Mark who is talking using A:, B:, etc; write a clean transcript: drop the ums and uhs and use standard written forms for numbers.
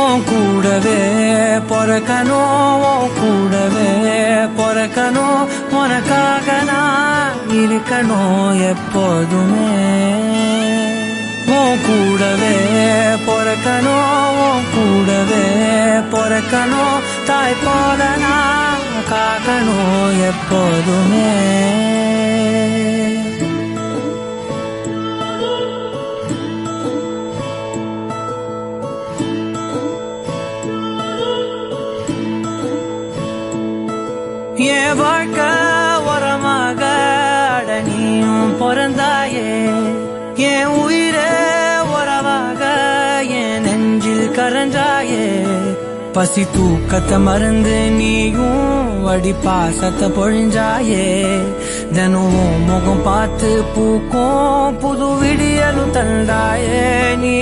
A: உன் கூடவே பொறக்கணும், உன் கூடவே பொறக்கணும், உனக்காக நான் இருக்கணும் எப்போதுமே. உன் கூடவே பொறக்கணும், உன் கூடவே பொறக்கணும், தாய் போல நான் காக்கணும் எப்போதுமே. என் வாழ்க்கை உரமாக அடனியும் பிறந்தாயே, என் உயிரே உறவாக என் நெஞ்சில் கரஞ்சாயே. பசி தூக்கத்தை மறந்து நீயும் அடி பாசத்தை பொழிஞ்சாயே. தினம் முகம் பார்த்து பூக்கும் புது விடியலும் தந்தாயே. நீ